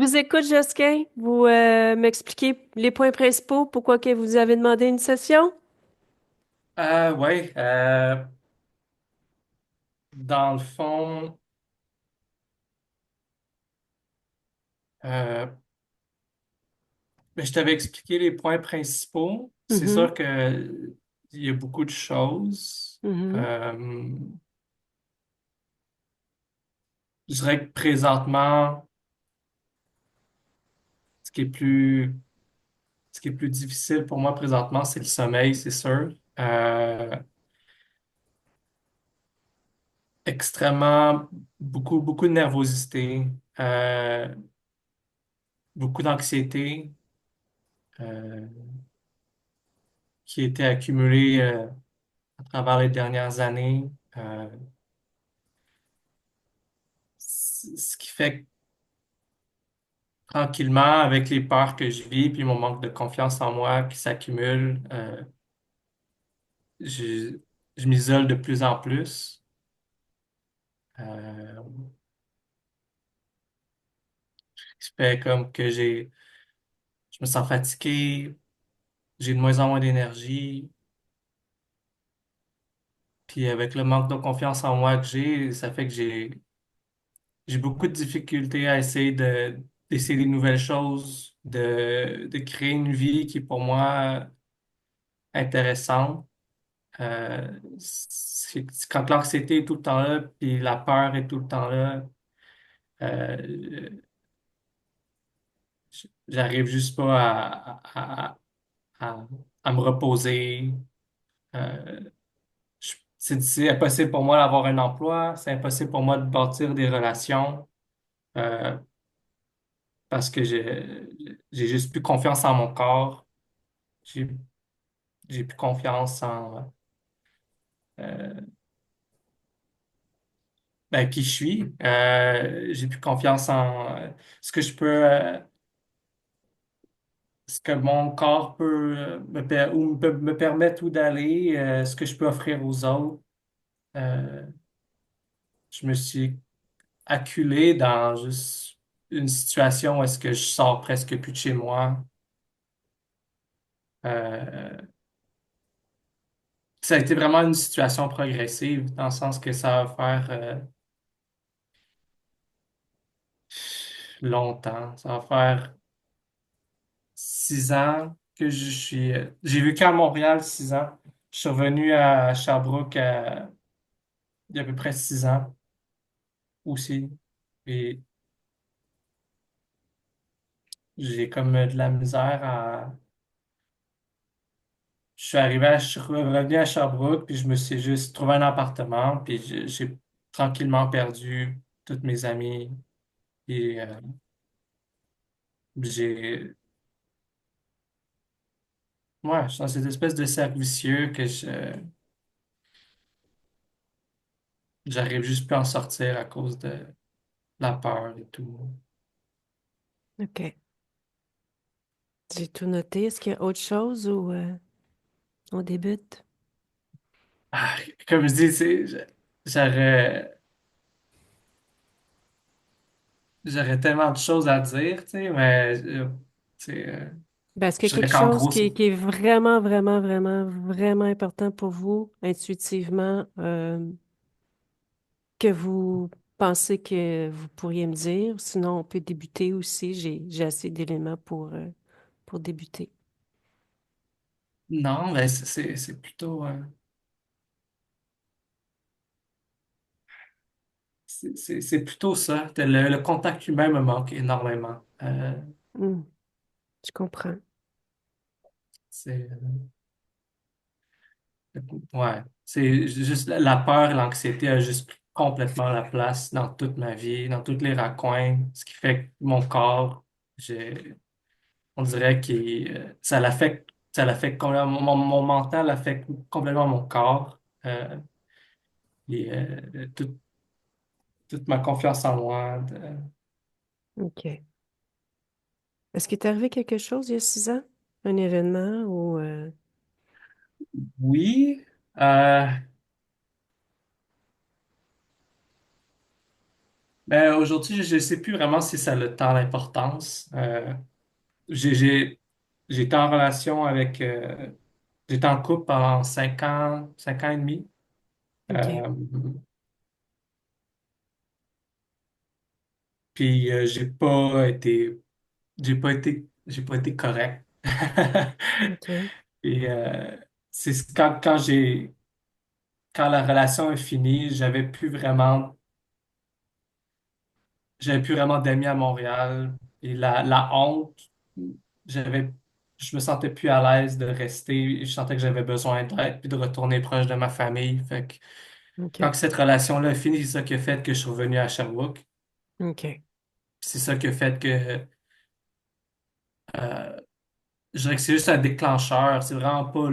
vous écoute, Josquin. Vous m'expliquez les points principaux, pourquoi que vous avez demandé une session? Ouais, dans le fond, euh, ben, je t'avais expliqué les points principaux. C'est Mhm, sûr que il y a beaucoup de choses. mhm, Euh, je dirais que présentement, ce qui est plus, ce qui est plus difficile pour moi présentement, c'est le sommeil, c'est sûr. Extrêmement, beaucoup de nervosité, euh, beaucoup d'anxiété euh, qui a été accumulée à travers les dernières années. Ce qui fait que tranquillement, avec les peurs que je vis, puis mon manque de confiance en moi qui s'accumule, je, je m'isole de plus en plus. Euh, Ce qui fait comme que je me sens fatigué, j'ai de moins en moins d'énergie, puis avec le manque de confiance en moi que j'ai, ça fait que j'ai beaucoup de difficultés à essayer d'essayer des nouvelles choses, de créer une vie qui est pour moi intéressante. Quand l'anxiété est tout le temps là, puis la peur est tout le temps là, euh, j'arrive juste pas à, à me reposer. Euh, c'est impossible pour moi d'avoir un emploi, c'est impossible pour moi de bâtir des relations euh, parce que j'ai juste plus confiance en mon corps, j'ai j'ai plus confiance en qui je suis, j'ai plus confiance en ce que je peux. Ce que mon corps peut ou peut me permettre ou d'aller, ce que je peux offrir aux autres. Euh, je me suis acculé dans juste une situation où est-ce que je sors presque plus de chez moi. Euh, Ça a été vraiment une situation progressive, dans le sens que ça va faire longtemps. Ça va faire 6 ans que je suis. J'ai vécu à Montréal 6 ans. Je suis revenu à Sherbrooke il y a à peu près 6 ans aussi. Et j'ai comme de la misère à. Je suis revenu à Sherbrooke, puis je me suis juste trouvé un appartement, puis j'ai tranquillement perdu toutes mes amies. Et j'ai. Ouais, je suis dans cette espèce de cercle vicieux que j'arrive juste plus à en sortir à cause de la peur et tout. OK. J'ai tout noté. Est-ce qu'il y a autre chose ou on débute? Ah, comme je dis, j'aurais, j'aurais tellement de choses à dire, tu sais, mais tu sais, Ben, est-ce qu'il y je a quelque dirais qu'en chose gros, qui est vraiment, vraiment, vraiment, vraiment important pour vous, intuitivement, que vous pensez que vous pourriez me dire? Sinon, on peut débuter aussi. J'ai assez d'éléments pour débuter. non, mais c'est plutôt, c'est plutôt ça. Le contact humain me manque énormément. Hmm, je comprends. C'est, ouais, c'est juste la peur et l'anxiété a juste pris complètement la place dans toute ma vie, dans tous les raccoins, ce qui fait que mon corps, on dirait que ça l'affecte complètement, mon mental affecte complètement mon corps, et toute ma confiance en moi. OK. Est-ce qu'il t'est arrivé quelque chose il y a 6 ans? Un événement ou... Oui, euh, Mais aujourd'hui, je ne sais plus vraiment si ça a le tant d'importance. J'ai, j'ai, j'étais en relation avec, j'étais en couple pendant 5 ans et demi. OK. Euh, Puis j'ai pas été correct. OK. Et quand la relation est finie, j'avais plus vraiment d'amis à Montréal. Et la honte, j'avais, je me sentais plus à l'aise de rester. Je sentais que j'avais besoin d'aide puis de retourner proche de ma famille. Fait que quand OK. cette relation-là est finie, c'est ça qui a fait que je suis revenu à Sherbrooke. OK. C'est ça qui a fait que euh, je dirais que c'est juste un déclencheur. C'est vraiment pas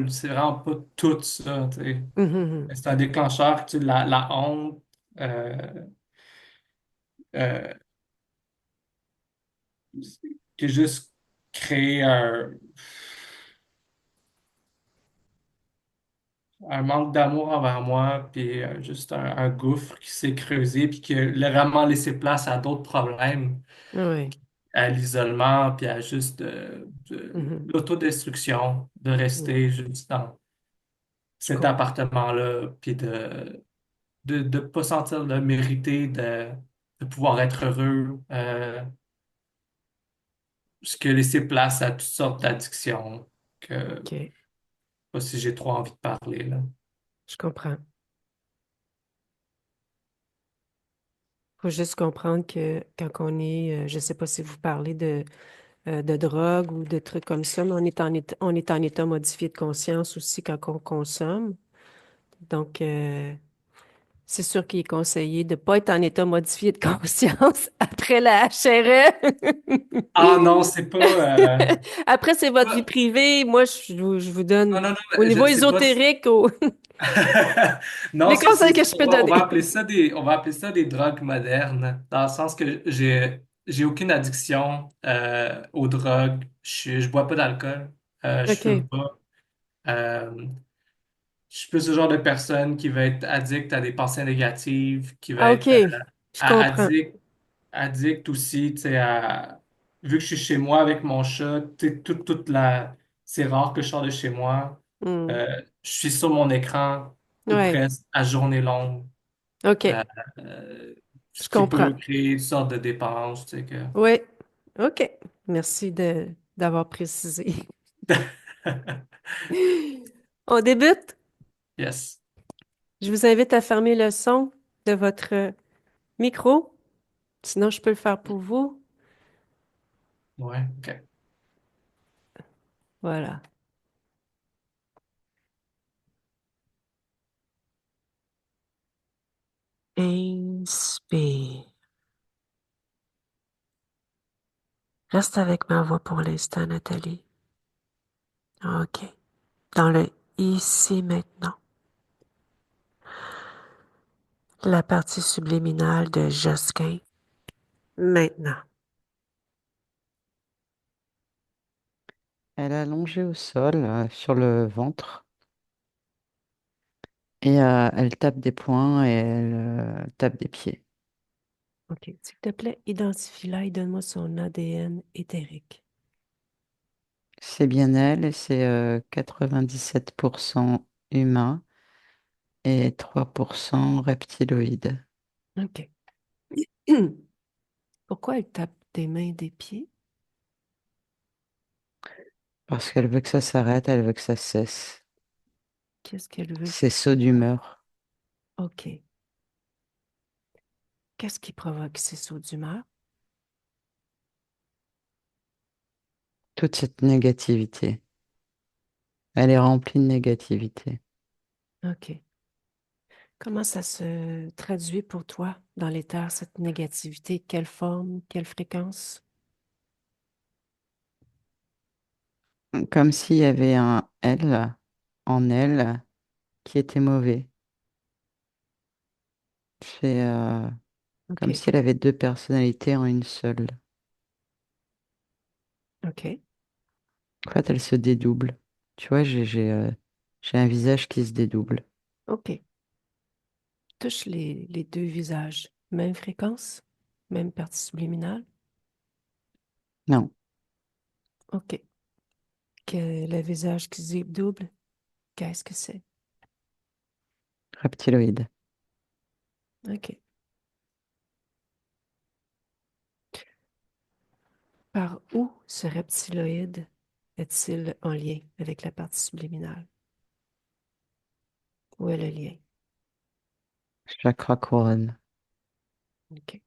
tout ça, tu sais. Mhm. C'est un déclencheur, tu sais, la honte, euh, euh, qui a juste créé un manque d'amour envers moi, puis juste un gouffre qui s'est creusé, puis qui a vraiment laissé place à d'autres problèmes, Oui. à l'isolement, puis à juste Mhm. l'autodestruction, de Oui. rester juste dans Je cet comprends. appartement-là, puis de pas sentir le mériter de pouvoir être heureux, ce qui a laissé place à toutes sortes d'addictions, que je sais OK. pas si j'ai trop envie de parler, là. Je comprends. Faut juste comprendre que quand on est, je sais pas si vous parlez de drogue ou de trucs comme ça, mais on est en état modifié de conscience aussi quand on consomme. Donc, c'est sûr qu'il est conseillé de ne pas être en état modifié de conscience après la HRE. Ah non, c'est pas... Après, c'est votre vie pas- privée. Moi, je vous donne non, non, non, au mais niveau c'est pas... ésotérique, Non, les conseils que je peux on va donner. appeler on va appeler ça des drogues modernes, dans le sens que j'ai aucune addiction aux drogues. Je bois pas d'alcool, je fume OK. pas. Euh, je suis plus le genre de personne qui va être addict à des pensées négatives, qui va Ah, OK. être Je comprends. addict aussi, tu sais, vu que je suis chez moi avec mon chat, tu sais, c'est rare que je sors de chez moi. Hmm. Je suis sur mon écran ou Ouais. presque à journée longue, euh, OK. euh, ce Je qui comprends. peut créer une sorte de dépendance, tu sais que. Oui. OK. Merci d'avoir précisé. On débute. Yes. Je vous invite à fermer le son de votre micro. Sinon, je peux le faire pour vous. Ouais, ok. Voilà. Inspire. Reste avec ma voix pour l'instant, Nathalie. OK. Dans le ici maintenant. La partie subliminale de Josquin. Maintenant. Elle est allongée au sol, sur le ventre, et elle tape des poings et elle tape des pieds. OK. S'il te plaît, identifie-la et donne-moi son ADN éthérique. C'est bien elle, et c'est 97% humain et 3% reptiloïde. OK. Pourquoi elle tape des mains et des pieds? Parce qu'elle veut que ça s'arrête, elle veut que ça cesse. Qu'est-ce qu'elle veut? C'est saut d'humeur. OK. Qu'est-ce qui provoque ces sauts d'humeur? Toute cette négativité. Elle est remplie de négativité. OK. Comment ça se traduit pour toi dans l'éther, cette négativité? Quelle forme, quelle fréquence? Comme s'il y avait un elle en elle qui était mauvais. C'est comme OK. si elle avait deux personnalités en une seule. OK. En fait, elle se dédouble. Tu vois, j'ai un visage qui se dédouble. OK. Touche les deux visages. Même fréquence? Même partie subliminale? Non, OK. Que le visage qui zippe double, qu'est-ce que c'est? reptiloïde. OK. Par où ce reptiloïde est-il en lien avec la partie subliminale? Où est le lien? Chakra couronne, OK.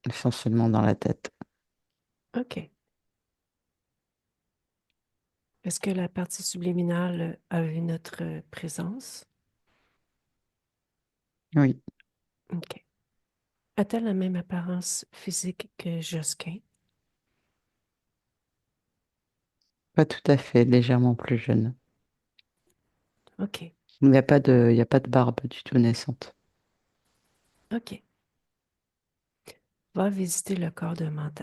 essentiellement dans la tête. OK. Est-ce que la partie subliminale a vu notre présence? Oui, OK. A-t-elle la même apparence physique que Josquin? pas tout à fait, légèrement plus jeune. OK. Il y a pas de barbe du tout naissante. OK. Va visiter le corps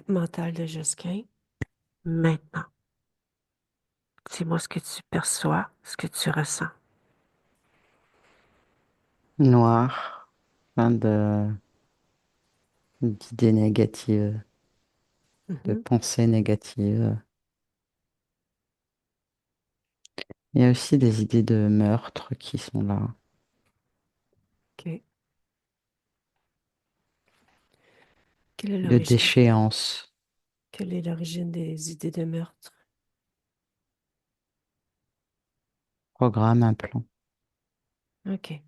mental de Josquin maintenant. Dis-moi ce que tu perçois, ce que tu ressens. Noir, plein d'idées négatives, de Mhm. pensées négatives. Il y a aussi des idées de meurtre qui sont là, OK. Quelle est de l'origine? déchéance, Quelle est l'origine des idées de meurtre? programme, un plan. OK.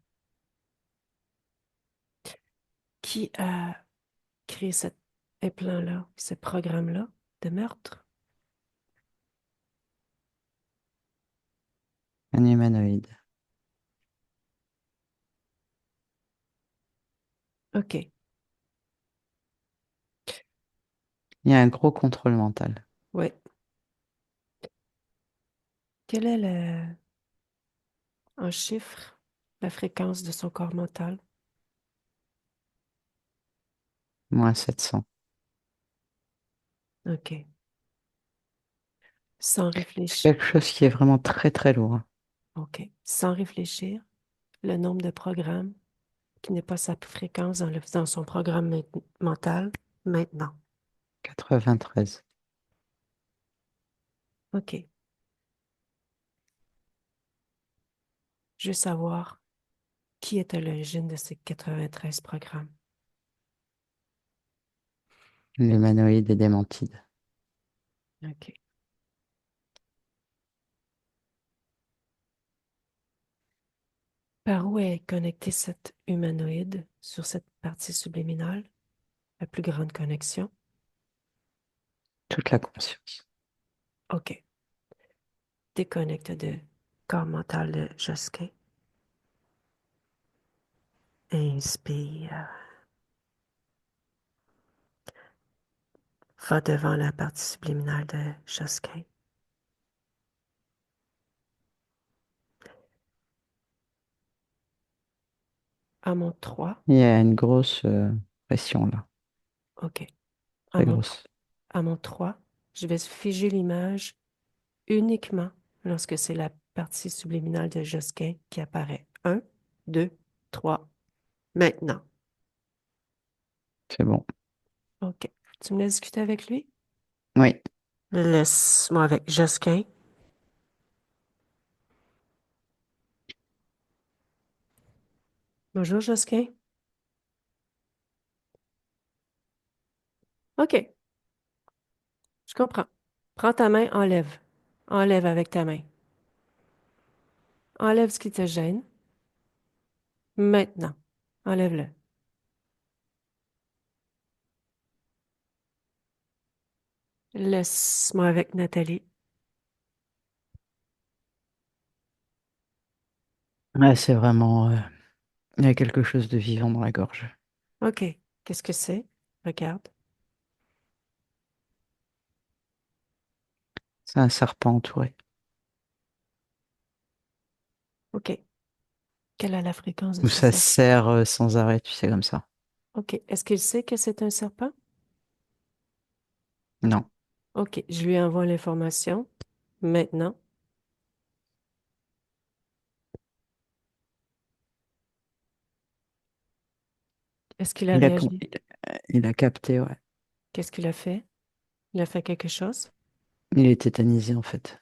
Qui a créé cet plan-là, ce programme-là de meurtre? Un humanoïde. OK. Il y a un gros contrôle mental. Oui. Quelle est en chiffres la fréquence de son corps mental? Moins 700. OK. Sans C'est réfléchir. quelque chose qui est vraiment très très lourd. OK. Sans réfléchir, le nombre de programmes qui n'est pas sa fréquence dans son programme mental maintenant. 93. OK. Je veux savoir qui est à l'origine de ces 93 programmes. L'humanoïde est démentide. OK. Par où est connecté cet humanoïde sur cette partie subliminale, la plus grande connexion? Toute la conscience. OK. Déconnecte de corps mental de Josquin. Inspire. Va devant la partie subliminale de Josquin. À mon 3. Il y a une grosse pression là. OK. À Très mon, grosse. à mon 3, je vais figer l'image uniquement lorsque c'est la partie subliminale de Josquin qui apparaît. 1, 2, 3. Maintenant. C'est bon. OK. Tu me laisses discuter avec lui? Oui. Laisse-moi avec Josquin. Bonjour, Josquin. OK, je comprends. Prends ta main, enlève. Enlève avec ta main. Enlève ce qui te gêne. Maintenant. Enlève-le. Laisse-moi avec Nathalie. Ouais, c'est vraiment. Il y a quelque chose de vivant dans la gorge. OK. Qu'est-ce que c'est? Regarde. C'est un serpent entouré. OK. Quelle est la fréquence de Où ce ça serpent? serre sans arrêt, tu sais, comme ça. OK. Est-ce qu'il sait que c'est un serpent? Non. OK. Je lui envoie l'information. Maintenant. Est-ce qu'il a Il a, réagi? il a capté, ouais. Qu'est-ce qu'il a fait? Il a fait quelque chose? Il est tétanisé, en fait.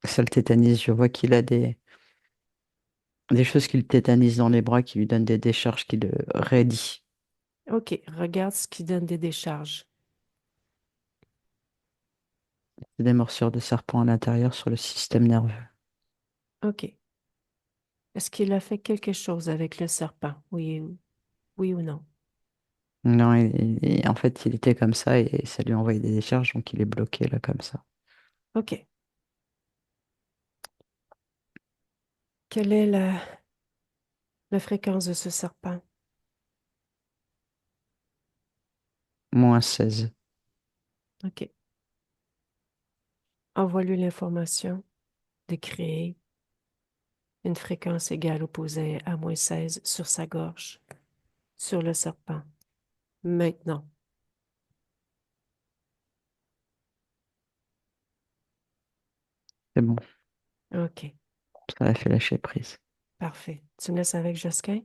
Ça le tétanise. Je vois qu'il a des choses qui le tétanisent dans les bras, qui lui donnent des décharges qui le raidit. OK, regarde ce qui donne des décharges. C'est des morsures de serpent à l'intérieur sur le système nerveux. OK. Est-ce qu'il a fait quelque chose avec le serpent? Oui, oui ou non? Non, en fait, il était comme ça et ça lui a envoyé des décharges, donc il est bloqué là comme ça. OK. Quelle est la fréquence de ce serpent? -16. OK. Envoie-lui l'information de créer une fréquence égale opposée à -16 sur sa gorge, sur le serpent. Maintenant. C'est bon, OK. ça l'a fait lâcher prise. Parfait. Tu me laisses avec Josquin?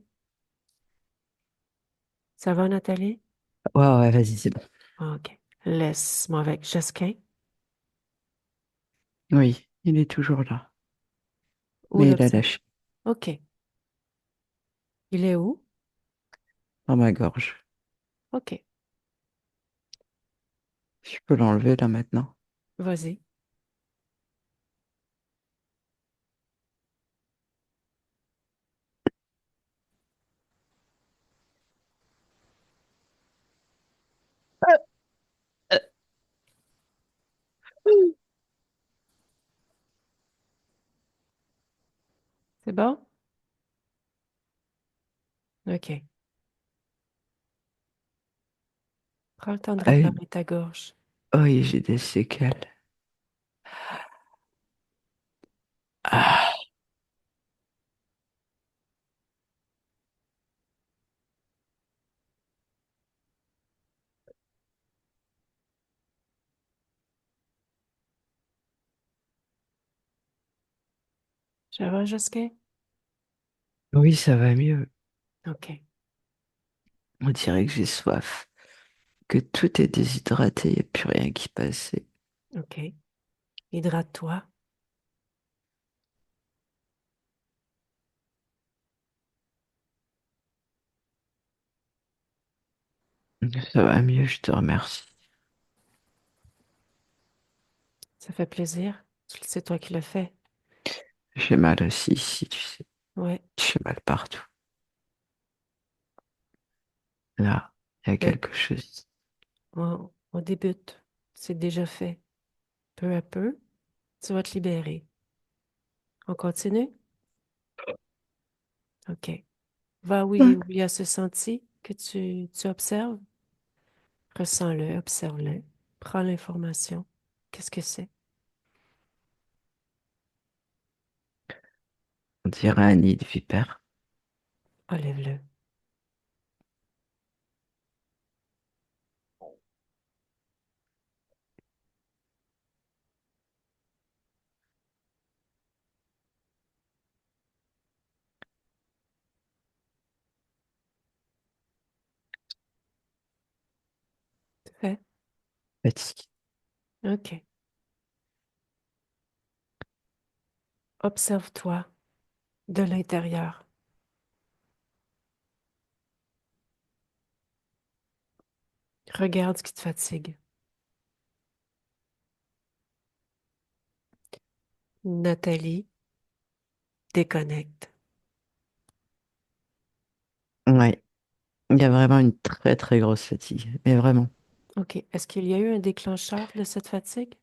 Ça va, Nathalie? Ouais, ouais, vas-y, c'est bon. OK. Laisse-moi avec Josquin Oui, il est toujours là, ou mais il a l'observe. lâché OK. Il est où? dans ma gorge. OK. Je peux l'enlever là maintenant. Vas-y. C'est bon? OK. Prends le temps de Ah oui, réparer ta gorge. oui, j'ai des séquelles. Ah, Ça va, Josquin? oui, ça va mieux. OK. On dirait que j'ai soif, que tout est déshydraté, il n'y a plus rien qui passe. OK. Hydrate-toi. Ça va mieux, je te remercie. Ça fait plaisir. C'est toi qui l'as fait. J'ai mal aussi ici, tu sais. Ouais. J'ai mal partout. Là, il y a Ben, quelque chose. on débute. C'est déjà fait. Peu à peu, tu vas te libérer. On continue? OK. Va Ouais. où il y a ce senti que tu observes. Ressens-le, observe-le. Prends l'information. Qu'est-ce que c'est? On dirait un nid de vipère. Enlève-le. C'est fait? Fatigue. OK. Observe-toi de l'intérieur. Regarde ce qui te fatigue. Nathalie, déconnecte. Ouais, il y a vraiment une très très grosse fatigue. Mais vraiment. OK. Est-ce qu'il y a eu un déclencheur de cette fatigue?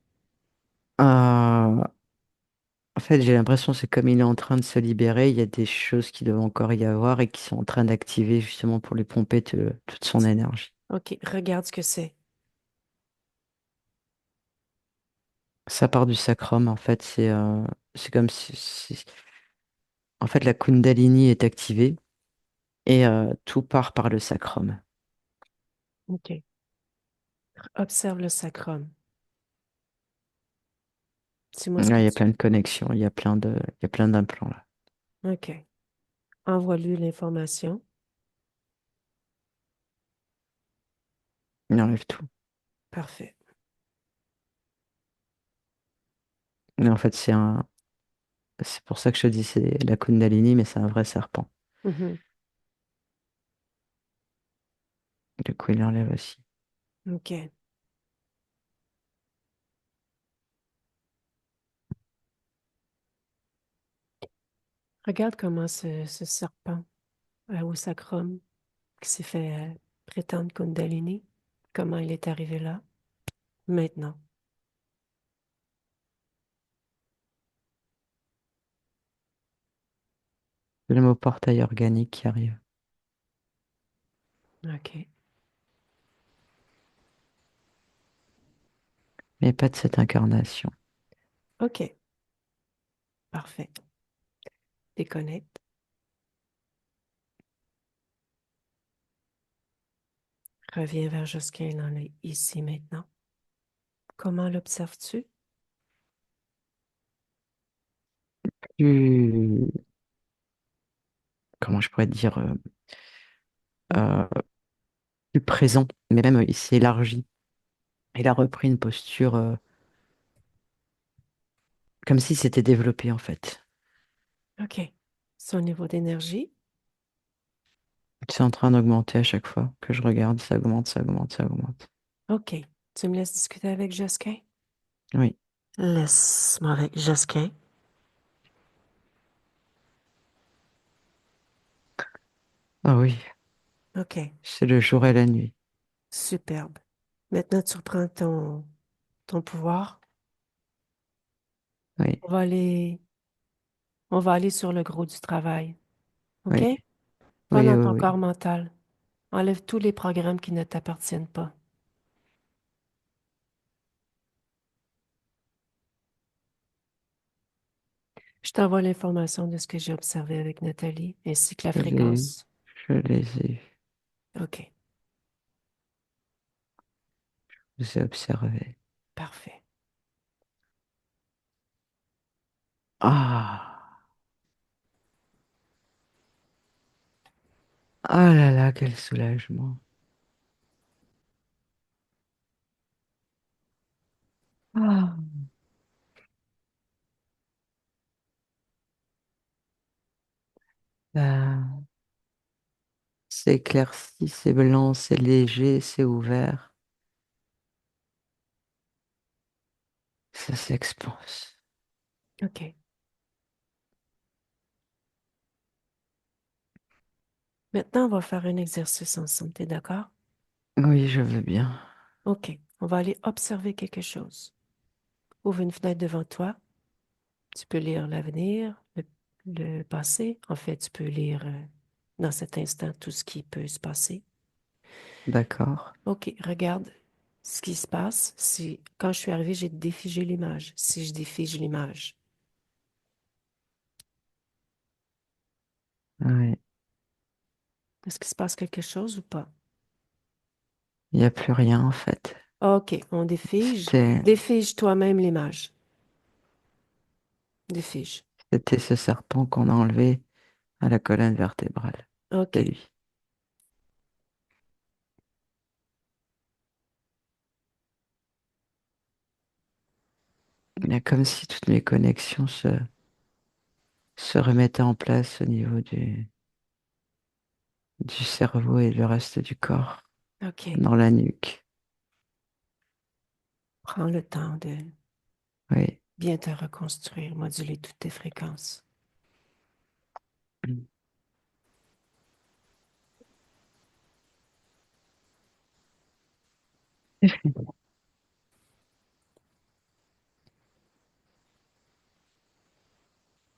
Euh, En fait, j'ai l'impression que c'est comme il est en train de se libérer, il y a des choses qui doivent encore y avoir et qui sont en train d'activer justement pour lui pomper toute son énergie. OK. Regarde ce que c'est. Ça part du sacrum, en fait, c'est comme en fait, la Kundalini est activée et tout part par le sacrum. OK. Observe le sacrum. Dis-moi ce que Là, il y a tu... plein de connexions, il y a plein d'implants là. OK. Envoie-lui l'information. Il enlève tout. Parfait. Mais en fait, c'est pour ça que je te dis c'est la Kundalini, mais c'est un vrai serpent. Mhm. Du coup, il enlève aussi. OK. Regarde comment ce serpent au sacrum qui s'est fait prétendre Kundalini, comment il est arrivé là, maintenant. Le mot portail organique qui arrive. OK. Mais pas de cette incarnation. OK. Parfait. Déconnecte. Reviens vers Josquin, il en est ici maintenant. Comment l'observes-tu? Plus, comment je pourrais dire, euh, plus présent. Mais même, il s'est élargi. Il a repris une posture, comme si c'était développé, en fait. OK. Son niveau d'énergie? C'est en train d'augmenter à chaque fois que je regarde. Ça augmente, ça augmente, ça augmente. OK. Tu me laisses discuter avec Josquin? Oui. Laisse-moi avec Josquin. Ah oui, OK. c'est le jour et la nuit. Superbe. Maintenant, tu reprends ton pouvoir. Oui, On va aller, on va aller sur le gros du travail. OK? oui, Va oui, dans oui, ton corps oui. mental. Enlève tous les programmes qui ne t'appartiennent pas. Je t'envoie l'information de ce que j'ai observé avec Nathalie, ainsi que la Je les, fréquence. je les ai, OK. je les ai observés. Parfait. Ah, ah là là, quel soulagement. Ah, ah, c'est éclairci, c'est blanc, c'est léger, c'est ouvert. Ça s'expanse. OK. Maintenant, on va faire un exercice ensemble. T'es d'accord? Oui, je veux bien. OK. On va aller observer quelque chose. Ouvre une fenêtre devant toi. Tu peux lire l'avenir, le passé. En fait, tu peux lire dans cet instant tout ce qui peut se passer. D'accord. OK, regarde ce qui se passe. Si, quand je suis arrivée, j'ai défigé l'image. Si je défige l'image, Oui. est-ce qu'il se passe quelque chose ou pas? Il n'y a plus rien en fait. OK, on défige. C'était, Défige toi-même l'image. Défige. c'était ce serpent qu'on a enlevé à la colonne vertébrale. C'est OK, lui. Il y a comme si toutes mes connexions se remettaient en place au niveau du cerveau et le reste du corps, OK. dans la nuque. Prends le temps de Oui. bien te reconstruire, moduler toutes tes fréquences.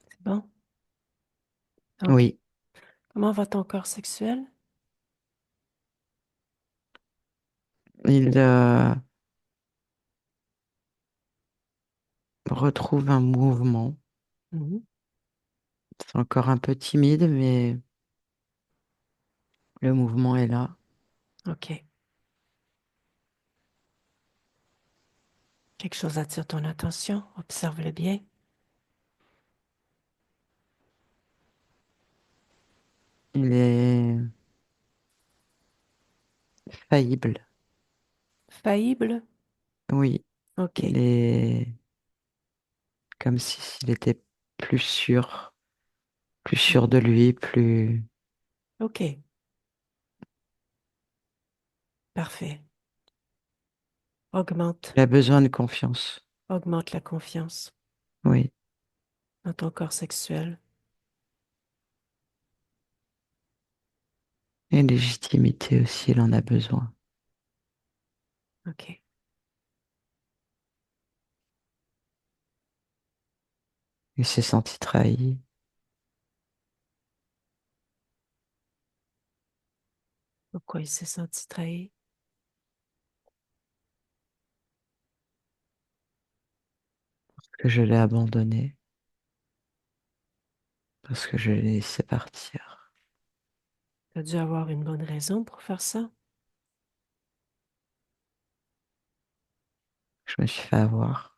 C'est bon? OK. Oui. Comment va ton corps sexuel? Il retrouve un mouvement. Mhm. C'est encore un peu timide, mais le mouvement est là. OK. Quelque chose attire ton attention. Observe-le bien. Il est faillible. Faillible? Oui, il OK. est comme si s'il était plus sûr de lui, plus... OK. Parfait. Augmente. Il a besoin de confiance. Augmente la confiance Oui. dans ton corps sexuel. Et légitimité aussi, il en a besoin. OK. Il s'est senti trahi. Pourquoi il s'est senti trahi? Que je l'ai abandonné. Parce que je l'ai laissé partir. Tu as dû avoir une bonne raison pour faire ça. Je me suis fait avoir.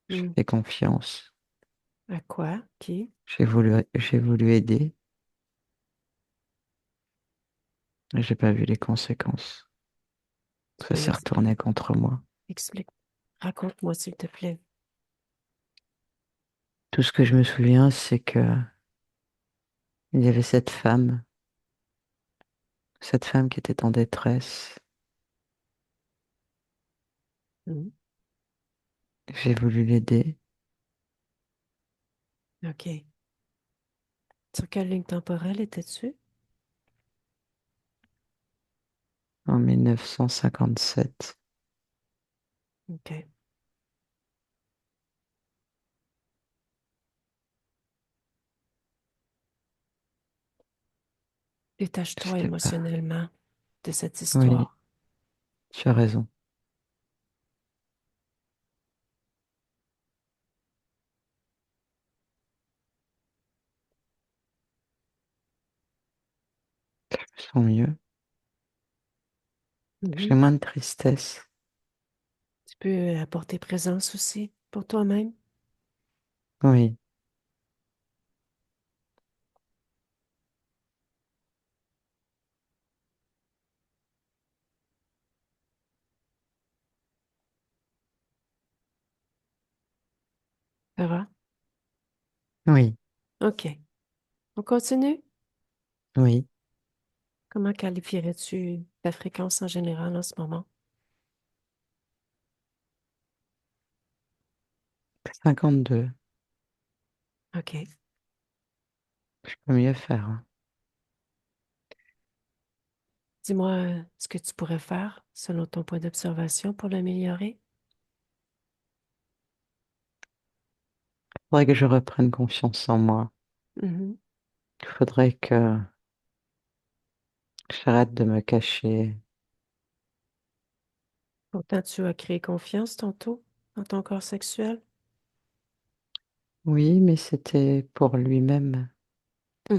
J'ai Hmm. fait confiance. À quoi? Qui? J'ai voulu aider. Et j'ai pas vu les conséquences. Tu Ça peux s'est retourné contre moi. m'expliquer? Raconte-moi, s'il te plaît. Tout ce que je me souviens, c'est que il y avait cette femme qui était en détresse. Hmm. J'ai voulu l'aider OK. Sur quelle ligne temporelle étais-tu? en 1957. OK. Détache-toi C'était pas. émotionnellement de cette Oui, histoire. tu as raison. Je me sens mieux. J'ai Mhm. moins de tristesse. Tu peux apporter présence aussi pour toi-même. Oui, Ça va? oui, OK. On continue? oui. Comment qualifierais-tu ta fréquence en général en ce moment? 52. OK. Je peux mieux faire, hein. Dis-moi ce que tu pourrais faire selon ton point d'observation pour l'améliorer. Faudrait que je reprenne confiance en moi. Mhm. Il faudrait que j'arrête de me cacher. Pourtant, tu as créé confiance tantôt dans ton corps sexuel. Oui, mais c'était pour lui-même. Hmm.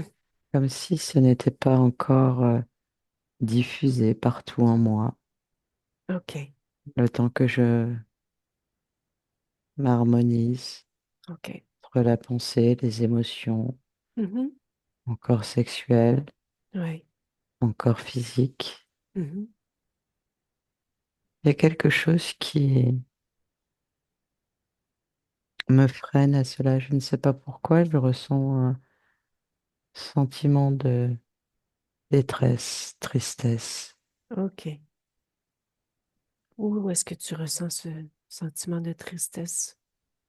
Comme si ce n'était pas encore diffusé partout en moi. OK. Le temps que je m'harmonise OK. entre la pensée, les émotions, Mhm. mon corps sexuel, Oui. mon corps physique. Mhm. Il y a quelque chose qui me freine à cela. Je ne sais pas pourquoi. Je ressens un sentiment de détresse, tristesse. OK. Où est-ce que tu ressens ce sentiment de tristesse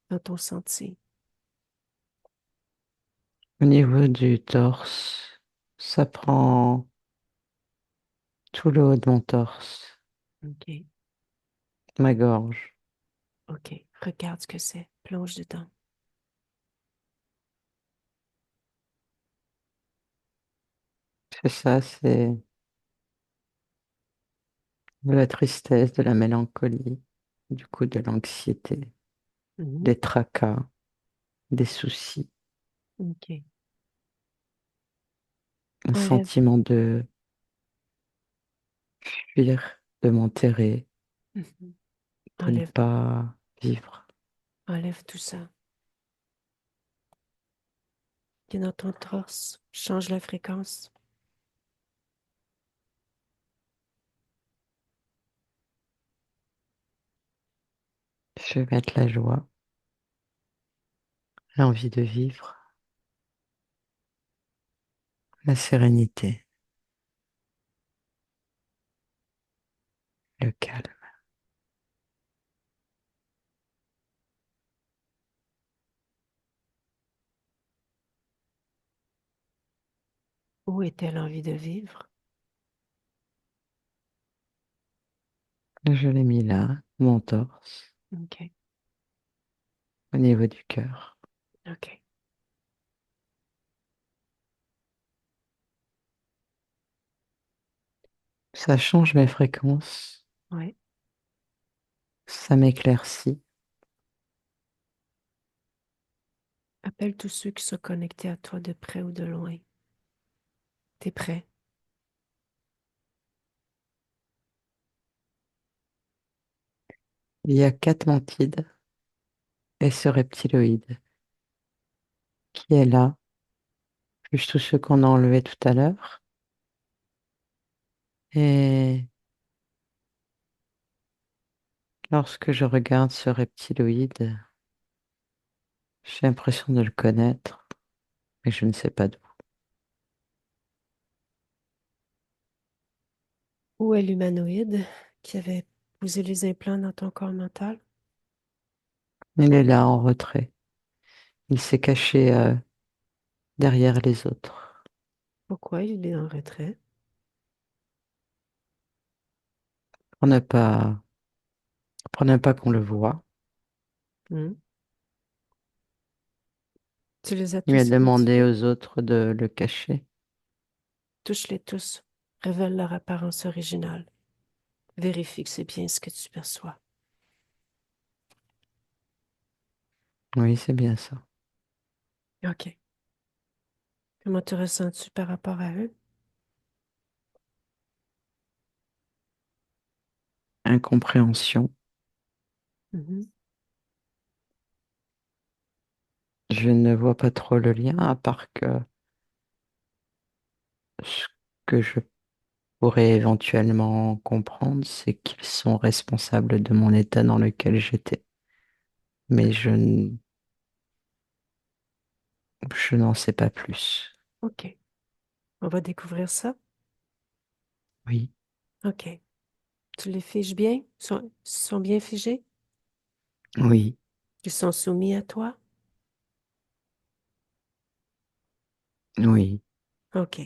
dans ton sentier? Au niveau du torse, ça prend tout le haut de mon torse, OK. ma gorge. OK. Regarde ce que c'est. Plonge dedans. C'est ça, c'est de la tristesse, de la mélancolie, du coup de l'anxiété, Mhm. des tracas, des soucis, OK. un Enlève, sentiment de fuir, de m'enterrer, mhm. de ne Enlève, pas vivre. enlève tout ça qui est dans ton torse. Change la fréquence. Je vais mettre la joie, l'envie de vivre, la sérénité, le calme. Où était l'envie de vivre? Je l'ai mis là, mon torse, OK, au niveau du cœur. OK. Ça change mes fréquences, Ouais. ça m'éclaircit. Appelle tous ceux qui sont connectés à toi de près ou de loin. T'es prêt? Il y a quatre mantides et ce reptiloïde qui est là, plus tous ceux qu'on a enlevés tout à l'heure. Et lorsque je regarde ce reptiloïde, j'ai l'impression de le connaître, mais je ne sais pas d'où. Où est l'humanoïde qui avait posé les implants dans ton corps mental? Il est là en retrait. Il s'est caché derrière les autres Pourquoi il est en retrait? pour ne pas qu'on le voie. Hmm? Tu les as Il a tous demandé identifiés? aux autres de le cacher. Touche-les tous. Révèle leur apparence originale. Vérifie que c'est bien ce que tu perçois. Oui, c'est bien ça. OK. Comment te ressens-tu par rapport à eux? Incompréhension. Mhm. Je ne vois pas trop le lien, à part que ce que je pourrais éventuellement comprendre, c'est qu'ils sont responsables de mon état dans lequel j'étais. Mais je n'en sais pas plus. OK. On va découvrir ça. Oui, OK. Tu les figes bien? Sont bien figés? oui, Ils sont soumis à toi? oui, OK.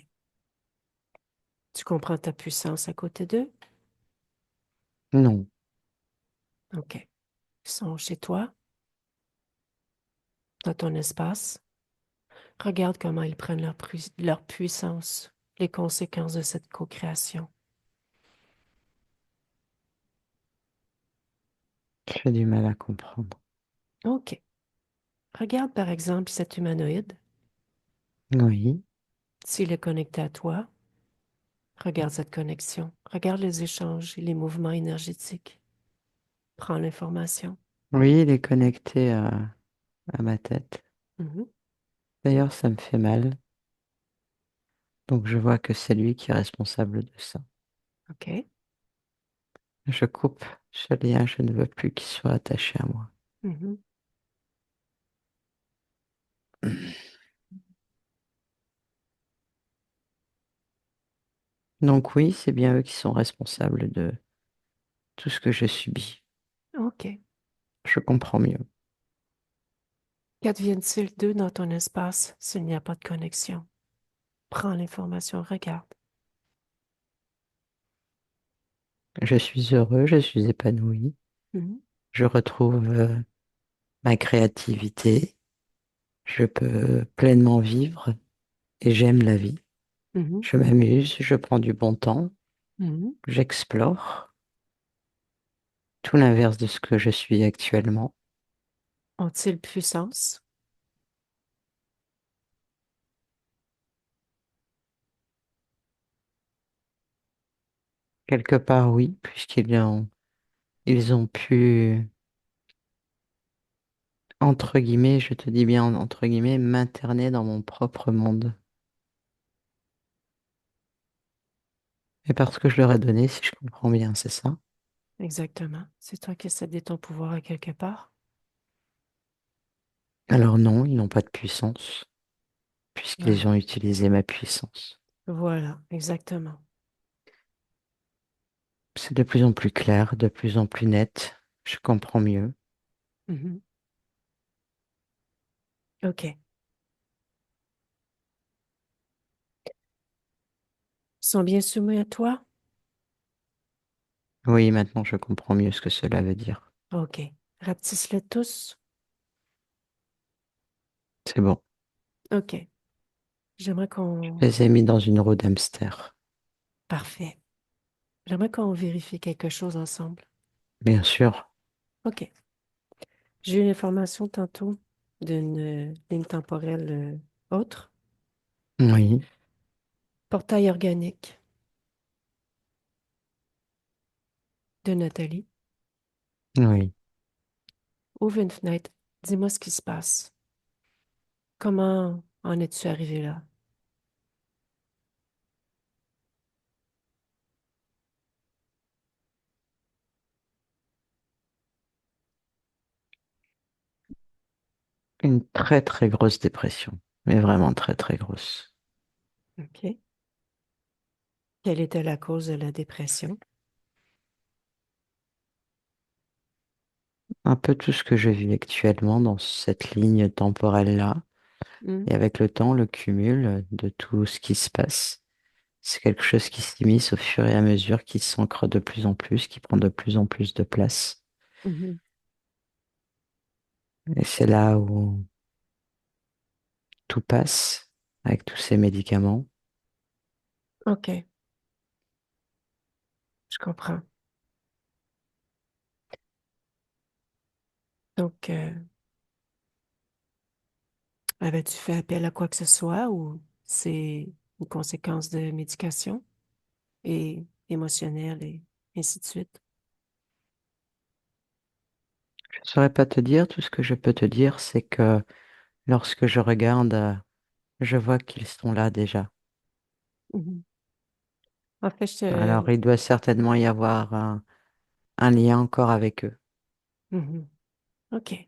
Tu comprends ta puissance à côté d'eux? non. OK. Ils sont chez toi, dans ton espace. Regarde comment ils prennent leur puissance, les conséquences de cette co-création. J'ai du mal à comprendre. OK. Regarde par exemple cet humanoïde. Oui, S'il est connecté à toi, regarde cette connexion. Regarde les échanges et les mouvements énergétiques. Prends l'information. oui, il est connecté à ma tête. Mhm. D'ailleurs, ça me fait mal. Donc, je vois que c'est lui qui est responsable de ça. OK. Je coupe ce lien, je ne veux plus qu'il soit attaché à moi. Mhm. Donc oui, c'est bien eux qui sont responsables de tout ce que je subis. OK. Je comprends mieux. Qu'advienne-t-il d'eux dans ton espace s'il n'y a pas de connexion? Prends l'information, regarde. Je suis heureux, je suis épanoui. Mhm. Je retrouve ma créativité. Je peux pleinement vivre et j'aime la vie. Mhm. Je m'amuse, je prends du bon temps, Mhm. j'explore. Tout l'inverse de ce que je suis actuellement. Ont-ils puissance? Quelque part, oui, ils ont pu, entre guillemets, je te dis bien entre guillemets, m'interner dans mon propre monde. Et parce que je leur ai donné, si je comprends bien, c'est ça. exactement. C'est toi qui as cédé ton pouvoir à quelque part. Alors non, ils n'ont pas de puissance, puisqu'ils Ah, ont utilisé ma puissance. voilà, exactement. C'est de plus en plus clair, de plus en plus net. Je comprends mieux. Mhm. OK. Ils sont bien soumis à toi? Oui, maintenant je comprends mieux ce que cela veut dire. OK. Rapetisse-les tous. C'est bon. OK. J'aimerais Je qu'on... les ai mis dans une roue d'hamster. Parfait. J'aimerais qu'on vérifie quelque chose ensemble. Bien sûr. OK. J'ai eu une information tantôt d'une ligne temporelle autre. Oui, Portail organique de Nathalie. oui. Ouvre une fenêtre. Dis-moi ce qui se passe. Comment en es-tu arrivé là? Une très très grosse dépression. Mais vraiment très très grosse. OK. Quelle était la cause de la dépression? Un peu tout ce que je vis actuellement dans cette ligne temporelle-là. Hmm, Et avec le temps, le cumul de tout ce qui se passe. C'est quelque chose qui s'immisce au fur et à mesure, qui s'ancre de plus en plus, qui prend de plus en plus de place. mhm. Et c'est là où tout passe avec tous ces médicaments. OK, je comprends. Donc, avais-tu fait appel à quoi que ce soit ou c'est une conséquence de médication et émotionnelle et ainsi de suite? Je ne saurais pas te dire, tout ce que je peux te dire, c'est que lorsque je regarde, je vois qu'ils sont là déjà. Mhm. En fait, Alors il doit certainement y avoir un lien encore avec eux. Mhm. OK.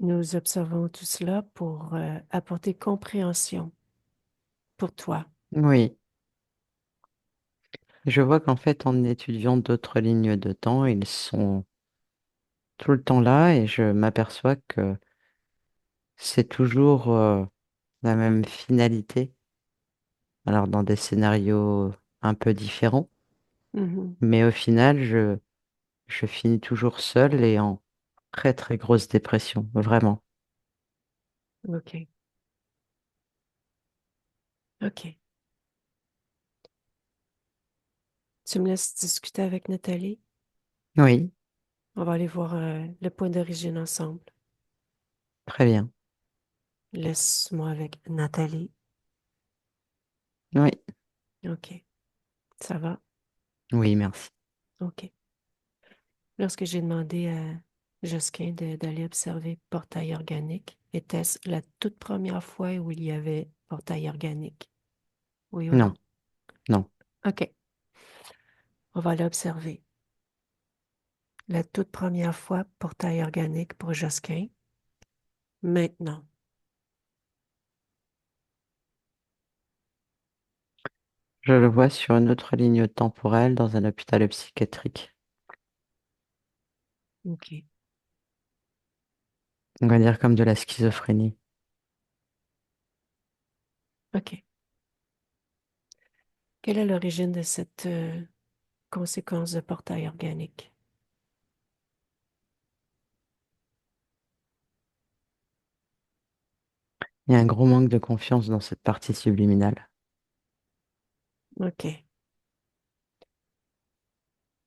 Nous observons tout cela pour apporter compréhension pour toi. Oui, je vois qu'en fait, en étudiant d'autres lignes de temps, ils sont tout le temps là et je m'aperçois que c'est toujours la même finalité. Alors dans des scénarios un peu différents, Mhm. mais au final, je finis toujours seul et en très très grosse dépression, vraiment. OK. OK. Tu me laisses discuter avec Nathalie? Oui, On va aller voir le point d'origine ensemble. très bien. Laisse-moi avec Nathalie. Oui, OK. Ça va? oui, merci. OK. Lorsque j'ai demandé à Josquin d'aller observer Portail organique, était-ce la toute première fois où il y avait Portail organique? Oui ou Non, non? non. OK. On va l'observer. La toute première fois, Portail organique pour Josquin. Maintenant. Je le vois sur une autre ligne temporelle dans un hôpital psychiatrique. OK. On va dire comme de la schizophrénie. OK. Quelle est l'origine de cette conséquence de Portail organique? Il y a un gros manque de confiance dans cette partie subliminale. OK.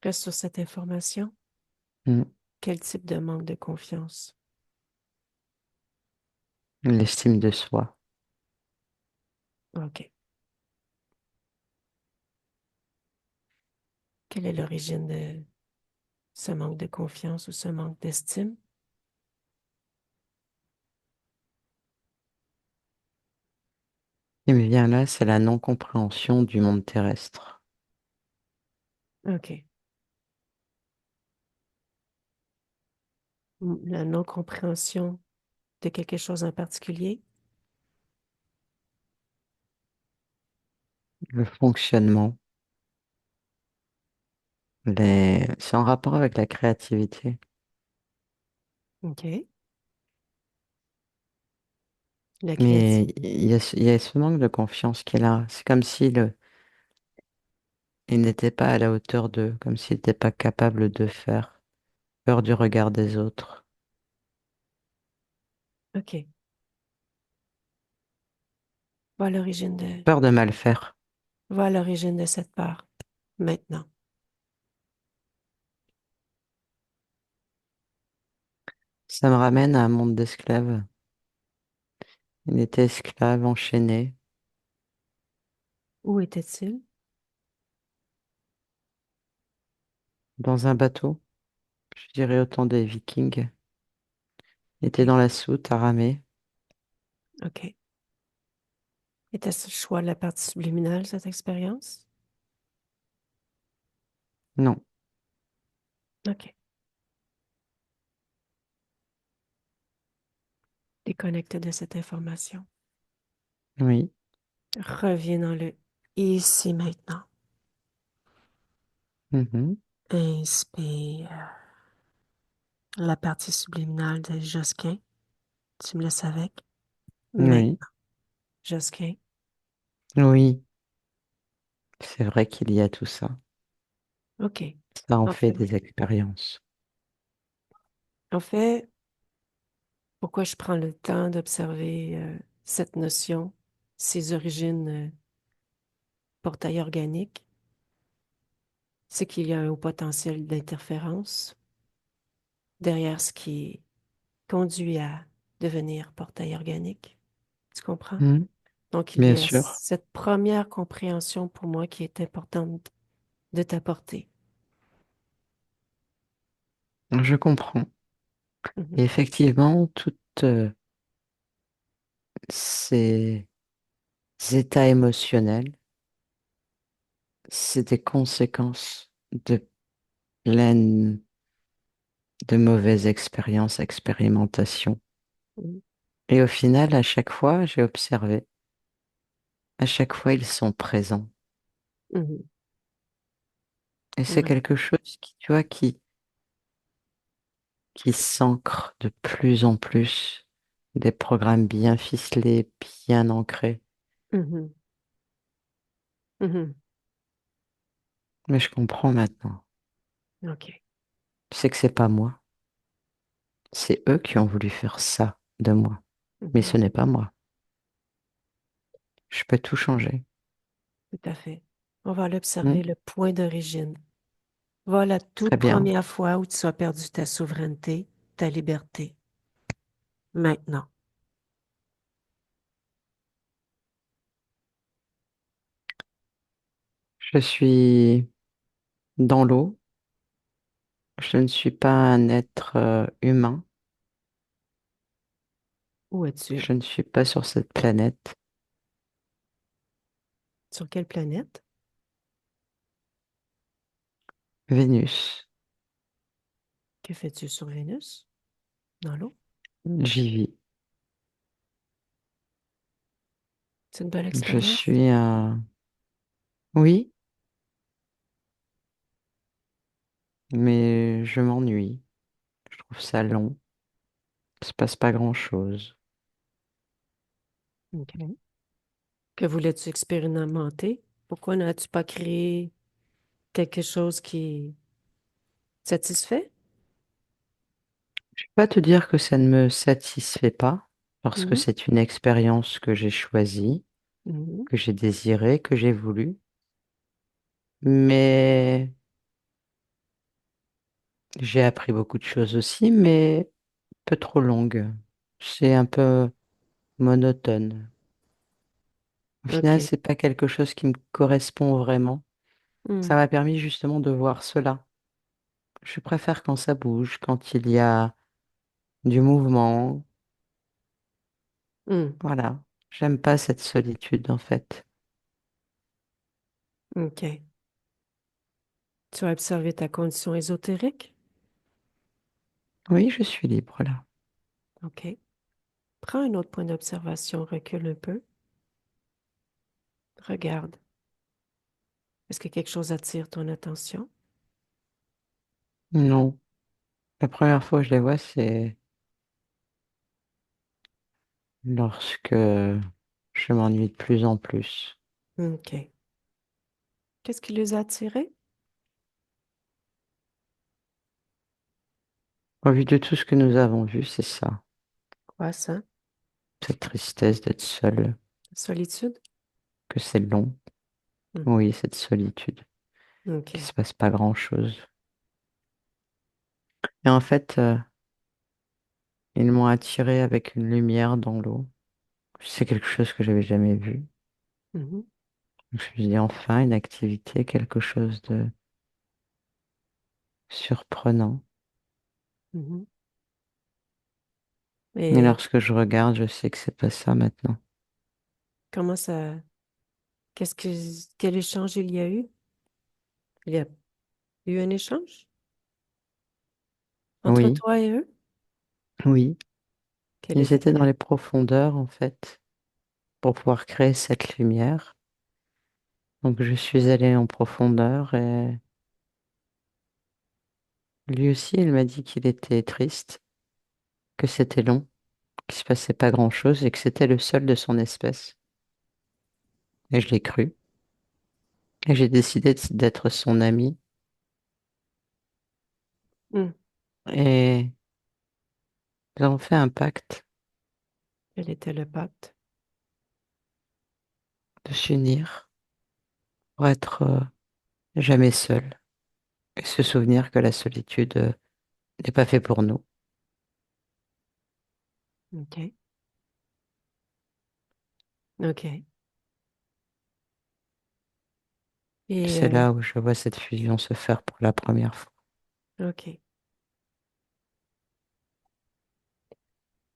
Reste sur cette information. Mm. Quel type de manque de confiance? L'estime de soi. OK. Quelle est l'origine de ce manque de confiance ou ce manque d'estime? Ce qui me vient là, c'est la non-compréhension du monde terrestre. OK. La non-compréhension de quelque chose en particulier? Le fonctionnement, c'est en rapport avec la créativité. OK. La Mais créativité. il y a ce manque de confiance qui est là. C'est comme il n'était pas à la hauteur d'eux, comme s'il n'était pas capable de faire. Peur du regard des autres. OK. Va à l'origine de, Peur de mal faire. va à l'origine de cette peur. Maintenant. Ça me ramène à un monde d'esclaves. Il était esclave, enchaîné, Où était-il? dans un bateau. Je dirais autant des Vikings. Il était OK. dans la soute à ramer. OK. Était-ce le choix de la partie subliminale, cette expérience? Non, OK. Déconnecte de cette information. oui, Reviens dans le ici maintenant. mhm, Inspire la partie subliminale de Josquin. Tu me laisses avec? oui, Maintenant, Josquin. oui. C'est vrai qu'il y a tout ça. OK. Ça en En fait fait, des expériences. en fait, pourquoi je prends le temps d'observer cette notion, ses origines portail organique, c'est qu'il y a un haut potentiel d'interférence derrière ce qui conduit à devenir portail organique. Tu comprends? Mhm, Donc, il y bien a sûr, cette première compréhension pour moi qui est importante de t'apporter. je comprends. Et Mhm, effectivement, toutes ces états émotionnels, c'est des conséquences de pleine de mauvaises expériences, expérimentations. mhm, Et au final, à chaque fois, j'ai observé, à chaque fois, ils sont présents. mhm. Et c'est Ouais. quelque chose qui, tu vois, qui s'ancre de plus en plus. Des programmes bien ficelés, bien ancrés. Mhm, mhm. Mais je comprends maintenant. OK. C'est que c'est pas moi. C'est eux qui ont voulu faire ça de moi. Mais Mhm. ce n'est pas moi. Je peux tout changer. Tout à fait. On va Hmm, l'observer, le point d'origine. Va la toute très bien. première fois où tu as perdu ta souveraineté, ta liberté. Maintenant. Je suis dans l'eau. Je ne suis pas un être humain. Où es-tu? Je ne suis pas sur cette planète. Sur quelle planète? Vénus, Que fais-tu sur Vénus? Dans l'eau? j'y vis. C'est une belle Je expérience? suis un... Oui, mais je m'ennuie. Je trouve ça long. Il se passe pas grand-chose. OK. Que voulais-tu expérimenter? Pourquoi n'as-tu pas créé quelque chose qui satisfait? Je peux pas te dire que ça ne me satisfait pas, parce que Mhm, c'est une expérience que j'ai choisie, mhm, que j'ai désirée, que j'ai voulu. Mais j'ai appris beaucoup de choses aussi, mais un peu trop longue. C'est un peu monotone. Au final, OK. c'est pas quelque chose qui me correspond vraiment. Ça Mm, m'a permis justement de voir cela. Je préfère quand ça bouge, quand il y a du mouvement. mm, Voilà. J'aime pas cette solitude en fait. OK. Tu as observé ta condition ésotérique? Oui, je suis libre là. OK. Prends un autre point d'observation, recule un peu, regarde. Est-ce que quelque chose attire ton attention? Non, la première fois que je les vois, c'est lorsque je m'ennuie de plus en plus. OK. Qu'est-ce qui les a attirés? Au vu de tout ce que nous avons vu, c'est ça. Quoi, ça? Cette tristesse d'être seul, Solitude? que c'est long. Hmm. Oui, cette solitude, qu'il OK. se passe pas grand-chose. Et en fait, ils m'ont attiré avec une lumière dans l'eau. C'est quelque chose que j'avais jamais vu. Mhm, Donc, je me suis dit enfin une activité, quelque chose de surprenant. mhm. Et Et lorsque je regarde, je sais que c'est pas ça maintenant. comment ça... Qu'est-ce que... Quel échange il y a eu? Il y a eu un échange entre Oui, toi et eux? oui. Quel Ils étaient dans était-il? les profondeurs en fait pour pouvoir créer cette lumière. Donc je suis allée en profondeur et lui aussi, il m'a dit qu'il était triste, que c'était long, qu'il se passait pas grand-chose et que c'était le seul de son espèce. Et je l'ai cru. Et j'ai décidé d'être son ami. Hmm. Et nous avons fait un pacte Quel était le pacte? de s'unir pour être jamais seul et se souvenir que la solitude n'est pas fait pour nous. OK. OK. Et, C'est là où je vois cette fusion se faire pour la première fois. OK.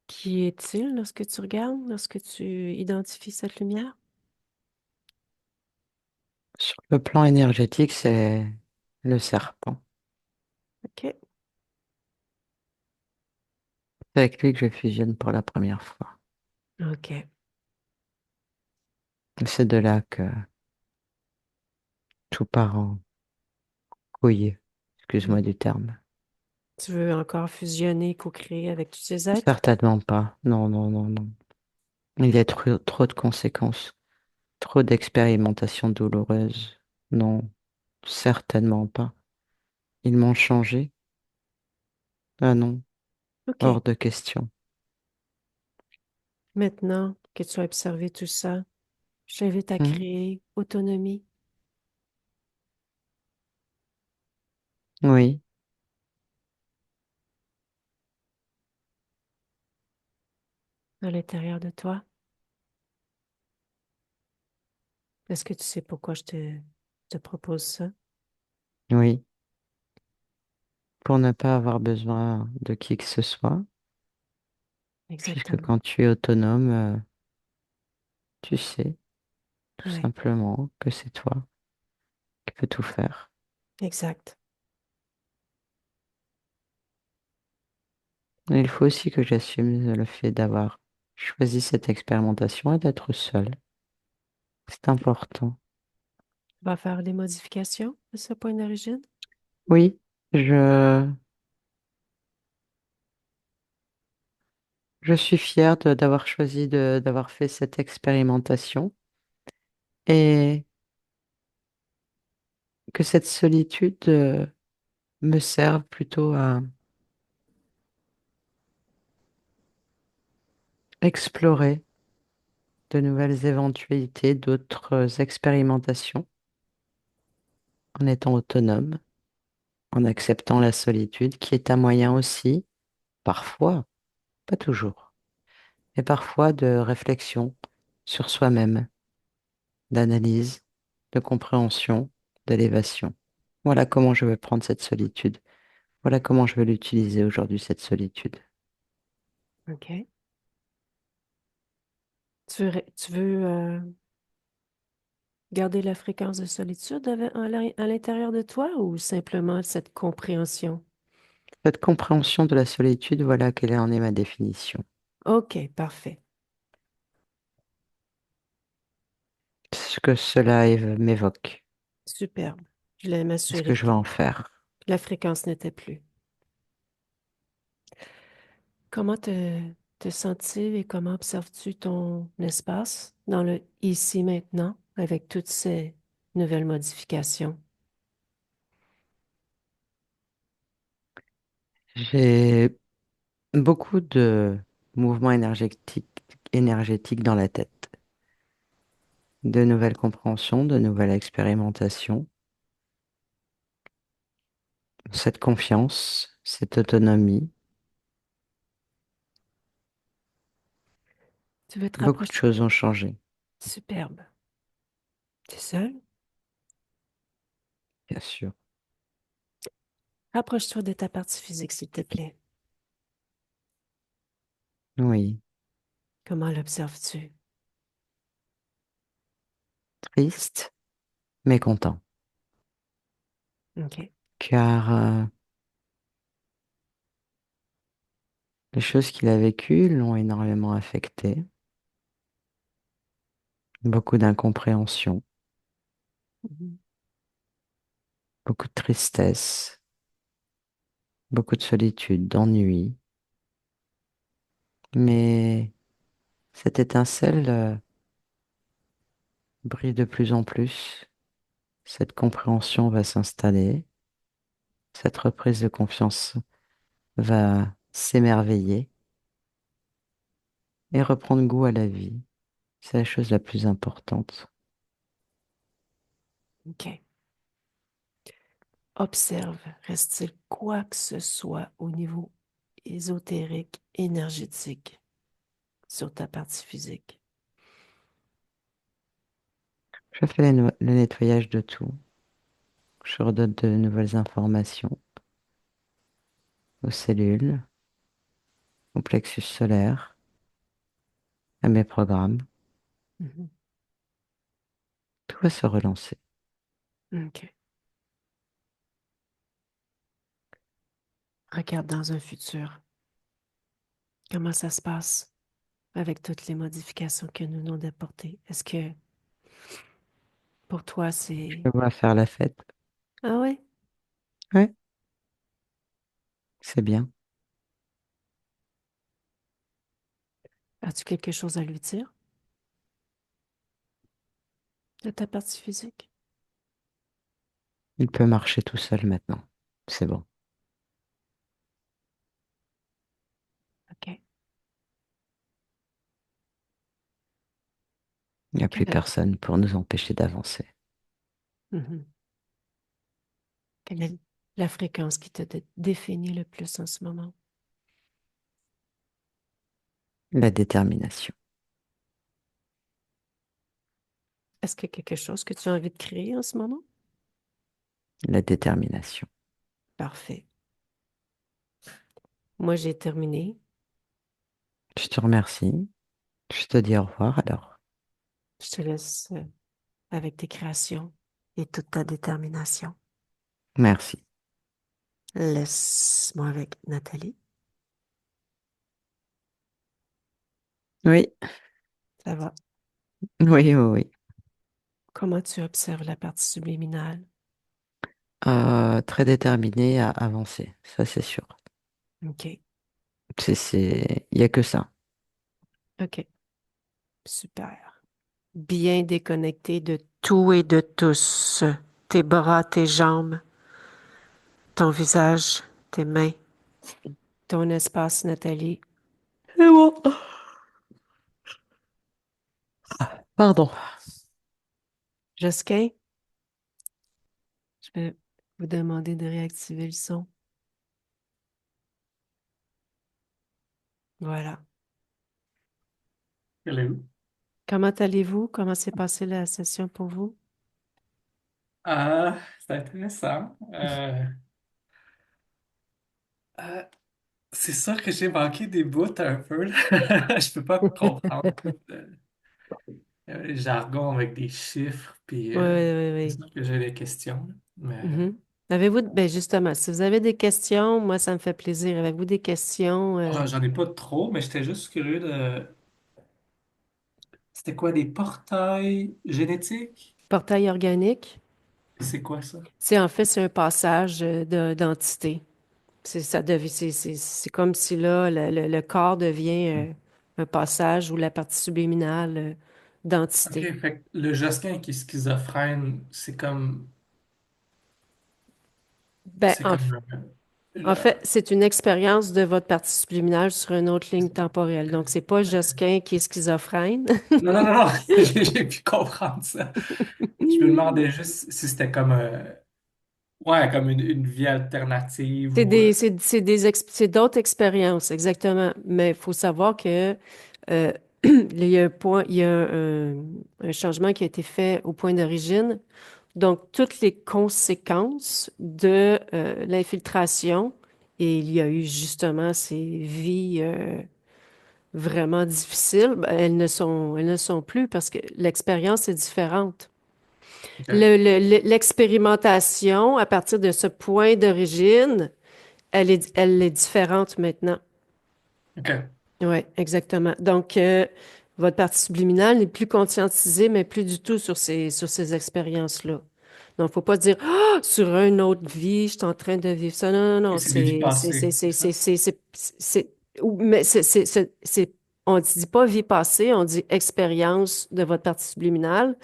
Qui est-il lorsque tu regardes, lorsque tu identifies cette lumière? Sur le plan énergétique, c'est le serpent. OK. C'est avec lui que je fusionne pour la première fois. OK. Et c'est de là que tout part en couille. Excuse-moi Mhm. du terme. Tu veux encore fusionner, co-créer avec tous ces êtres? Certainement pas. Non, non, non, non. Il y a trop de conséquences, trop d'expérimentations douloureuses. Non, certainement pas. Ils m'ont changé. Ah non, OK. hors de question. Maintenant que tu as observé tout ça, je t'invite à Hmm. créer autonomie Oui, à l'intérieur de toi. Est-ce que tu sais pourquoi te propose ça? oui. Pour ne pas avoir besoin de qui que ce soit, puisque Exactement. quand tu es autonome, tu sais tout Oui, simplement que c'est toi qui peux tout faire. exact. Et il faut aussi que j'assume le fait d'avoir choisi cette expérimentation et d'être seul. C'est important. Tu vas faire des modifications de ce point d'origine? Oui, je, je suis fière d'avoir choisi d'avoir fait cette expérimentation et que cette solitude me serve plutôt à explorer de nouvelles éventualités, d'autres expérimentations en étant autonome, en acceptant la solitude qui est un moyen aussi, parfois, pas toujours, mais parfois de réflexion sur soi-même, d'analyse, de compréhension, d'élévation. Voilà comment je veux prendre cette solitude. Voilà comment je veux l'utiliser aujourd'hui, cette solitude. OK. Tu veux Garder la fréquence de solitude à l'intérieur de toi ou simplement cette compréhension? Cette compréhension de la solitude, voilà quelle en est ma définition. OK, parfait. Ce que cela m'évoque. Superbe. Je voulais Qu'est-ce que m'assurer je que vais en faire? la fréquence n'était plus. Comment te sens-tu et comment observes-tu ton espace dans le ici maintenant avec toutes ces nouvelles modifications? J'ai beaucoup de mouvements énergétiques dans la tête, de nouvelles compréhensions, de nouvelles expérimentations, cette confiance, cette autonomie. Tu veux te Beaucoup de rapprocher? choses ont changé, Superbe. T'es seul? bien sûr. Rapproche-toi de ta partie physique, s'il te plaît. Oui, Comment l'observes-tu? triste, mais content, OK. car les choses qu'il a vécues l'ont énormément affecté, beaucoup d'incompréhension, Mhm. beaucoup de tristesse, beaucoup de solitude, d'ennui, mais cette étincelle brille de plus en plus, cette compréhension va s'installer, cette reprise de confiance va s'émerveiller et reprendre goût à la vie. C'est la chose la plus importante. OK. Observe, reste-t-il quoi que ce soit au niveau ésotérique, énergétique sur ta partie physique? Je fais le nettoyage de tout. Je redonne de nouvelles informations aux cellules, au plexus solaire, à mes programmes. Mhm. Tout va se relancer. OK. Regarde dans un futur. Comment ça se passe avec toutes les modifications que nous nous apportées? Est-ce que pour toi, c'est... Je vais faire la fête. Ah ouais? Ouais, c'est bien. As-tu quelque chose à lui dire de ta partie physique? Il peut marcher tout seul maintenant. C'est bon. OK. Il n'y a plus Quelle est... personne pour nous empêcher d'avancer. Mhm. Quelle est la fréquence qui te définit le plus en ce moment? La détermination. Est-ce qu'il y a quelque chose que tu as envie de créer en ce moment? La détermination. Parfait. Moi, j'ai terminé. Je te remercie. Je te dis au revoir alors. Je te laisse avec tes créations et toute ta détermination. Merci. Laisse-moi avec Nathalie. Oui, Ça va. oui, oui, oui. Comment tu observes la partie subliminale? Très déterminé à avancer, ça c'est sûr. OK. Il y a que ça. OK. Super. Bien déconnecté de tout et de tous. Tes bras, tes jambes, ton visage, tes mains, ton espace, Nathalie. C'est bon. Pardon. Josquin, je vais vous demander de réactiver le son. Voilà. Hello. Comment allez-vous? Comment s'est passée la session pour vous? C'est intéressant. Euh, c'est sûr que j'ai manqué des bouts un peu, là. Je peux pas comprendre tout. jargon avec des chiffres, puis Oui, oui, c'est oui. sûr que j'ai des questions, là. Oui. Mais Mhm. Avez-vous, ben justement, si vous avez des questions, moi, ça me fait plaisir. Avez-vous des questions, j'en ai pas trop, mais j'étais juste curieux de... C'était quoi, des portails génétiques? portail organique? C'est quoi ça? C'est en fait, c'est un passage d'entité. C'est comme si là, le corps devient un passage ou la partie subliminale OK, d'entité. fait que le Josquin qui est schizophrène, Ben, c'est comme en le- fait, c'est une expérience de votre partie subliminale sur une autre ligne temporelle. Donc, c'est pas Josquin qui est schizophrène. Non, non, non, non, j'ai pu comprendre ça. Je me demandais juste si c'était comme, ouais, comme une vie alternative ou... C'est d'autres expériences, exactement. Mais il faut savoir que euh, il y a un point, il y a un changement qui a été fait au point d'origine. Donc, toutes les conséquences de l'infiltration, et il y a eu justement ces vies vraiment difficiles, ben, elles ne sont plus parce que l'expérience est différente. OK, L'expérimentation, à partir de ce point d'origine, elle est différente maintenant. OK, Oui, exactement. Donc, votre partie subliminale n'est plus conscientisée, mais plus du tout sur ces expériences-là. Donc, faut pas dire, ah, sur une autre vie, je suis en train de vivre ça. Non, non, et non, c'est des vies passées, c'est ça? mais on ne dit pas vie passée, on dit expérience de votre partie subliminale,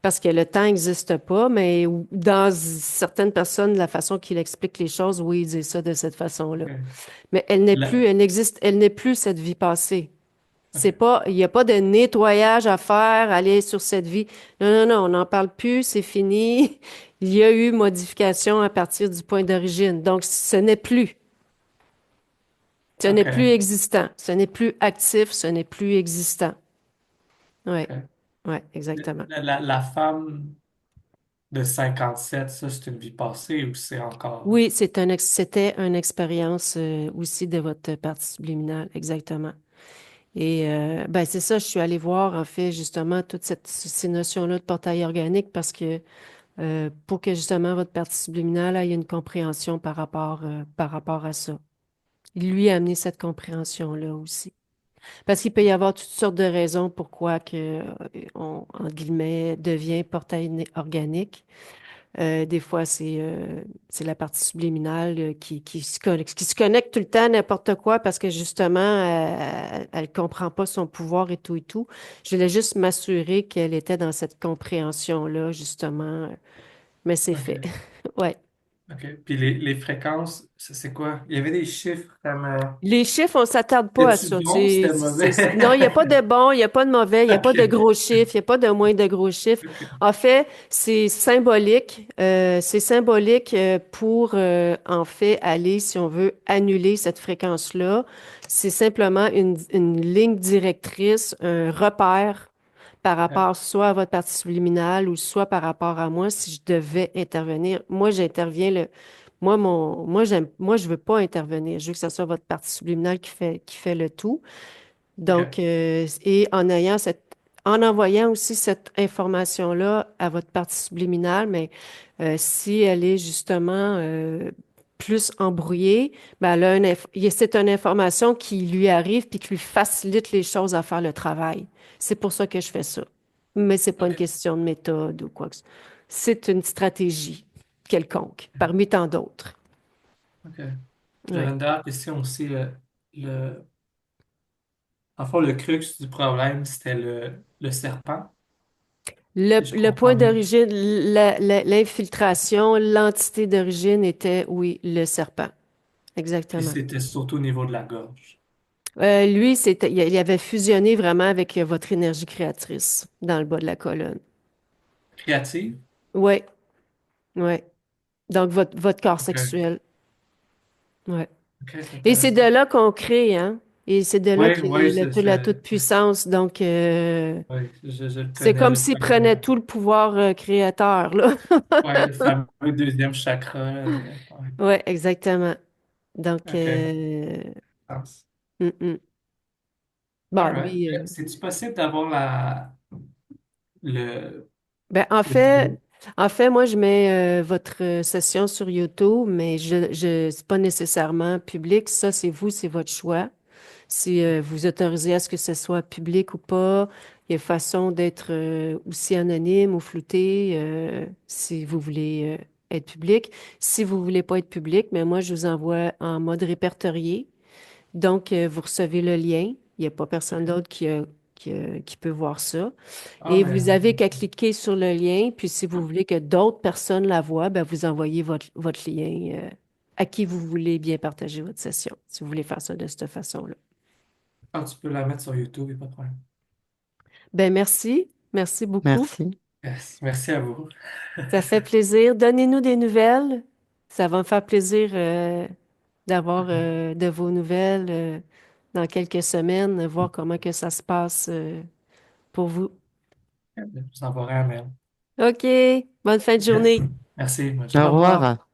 parce que le temps n'existe pas, mais dans certaines personnes, la façon qu'ils expliquent les choses, oui, ils disent ça de cette façon-là. OK. Mais elle n'est plus cette vie passée. C'est OK. pas, il n'y a pas de nettoyage à faire, aller sur cette vie. Non, non, non, on n'en parle plus, c'est fini. Il y a eu modification à partir du point d'origine. Donc, ce n'est plus. Ce n'est plus OK. existant. Ce n'est plus actif, ce n'est plus existant. Oui, OK. oui, exactement. La femme de 57, ça, c'est une vie passée ou c'est encore... Oui, c'était une expérience aussi de votre partie subliminale, exactement. Et ben c'est ça, je suis allée voir en fait justement ces notions-là de portail organique parce que pour que justement votre partie subliminale ait une compréhension par rapport à ça. Il lui a amené cette compréhension-là aussi. Parce qu'il peut y avoir toutes sortes de raisons pourquoi que en guillemets, devient portail organique. Des fois, c'est la partie subliminale qui se connecte tout le temps à n'importe quoi parce que justement, elle comprend pas son pouvoir et tout et tout. Je voulais juste m'assurer qu'elle était dans cette compréhension-là, justement. Mais c'est fait. OK. Ouais. OK. Puis les fréquences, c'est quoi? Il y avait des chiffres comme... Les chiffres, on s'attarde pas à c'était-tu ça. bon ou c'était mauvais? Non, il n'y a pas de bon, il n'y a pas de mauvais, il n'y a pas de OK. gros chiffres, il n'y a pas de moins de gros chiffres. OK. En fait, c'est symbolique pour, en fait, aller, si on veut, annuler cette fréquence-là. C'est simplement une ligne directrice, un repère par rapport soit à votre partie subliminale ou soit par rapport à moi si je devais intervenir. Moi, j'interviens moi, je veux pas intervenir. Je veux que ce soit votre partie subliminale qui fait le tout. Donc, OK. et en envoyant aussi cette information-là à votre partie subliminale, mais si elle est justement plus embrouillée, ben c'est une information qui lui arrive puis qui lui facilite les choses à faire le travail. C'est pour ça que je fais ça. Mais c'est pas une OK. question de méthode ou quoi que ce soit. C'est une stratégie quelconque, parmi tant d'autres. OK. J'avais Ouais. une dernière question aussi. En fait, le crux du problème, c'était le serpent, si je Le comprends point bien. d'origine, l'infiltration, l'entité d'origine était, oui, le serpent. Puis Exactement. c'était surtout au niveau de la gorge. Lui, il avait fusionné vraiment avec votre énergie créatrice dans le bas de la colonne. Créative? Oui, oui. Donc, votre corps OK. sexuel. Ouais. OK, c'est Et c'est de intéressant. là qu'on crée, hein? Et c'est de là Oui, que oui, la toute-puissance. Donc, oui, je le c'est connais, comme le s'il prenait fameux, tout le pouvoir créateur, là. ouais, le fameux deuxième chakra. Ouais. Ouais, exactement. Donc, OK. Sens. mm, mm. All Bon, right. lui, C'est-tu possible d'avoir la... le, Ben, le vidéo. en fait, moi, je mets votre session sur YouTube, mais c'est pas nécessairement public. Ça, c'est vous, c'est votre choix. Si vous autorisez à ce que ce soit public ou pas, il y a façon d'être aussi anonyme ou flouté si vous voulez être public. Si vous voulez pas être public, mais moi, je vous envoie en mode répertorié. Donc, vous recevez le lien. Il n'y a pas personne d'autre qui peut voir ça. Ah, Et vous ben, avez qu'à cliquer sur le lien. Puis, si vous voulez que d'autres personnes la voient, ben, vous envoyez votre lien à qui vous voulez bien partager votre session, si vous voulez faire ça de cette façon-là. tu peux la mettre sur YouTube, il n'y a pas de problème. Ben, merci. Merci beaucoup. Merci. Merci, merci à vous. Ça fait plaisir. Donnez-nous des nouvelles. Ça va me faire plaisir d'avoir de vos nouvelles dans quelques semaines, voir comment que ça se passe pour vous. Je vous enverrai un mail. OK. Bonne fin de journée. Merci, bonne Au journée. Au revoir. revoir.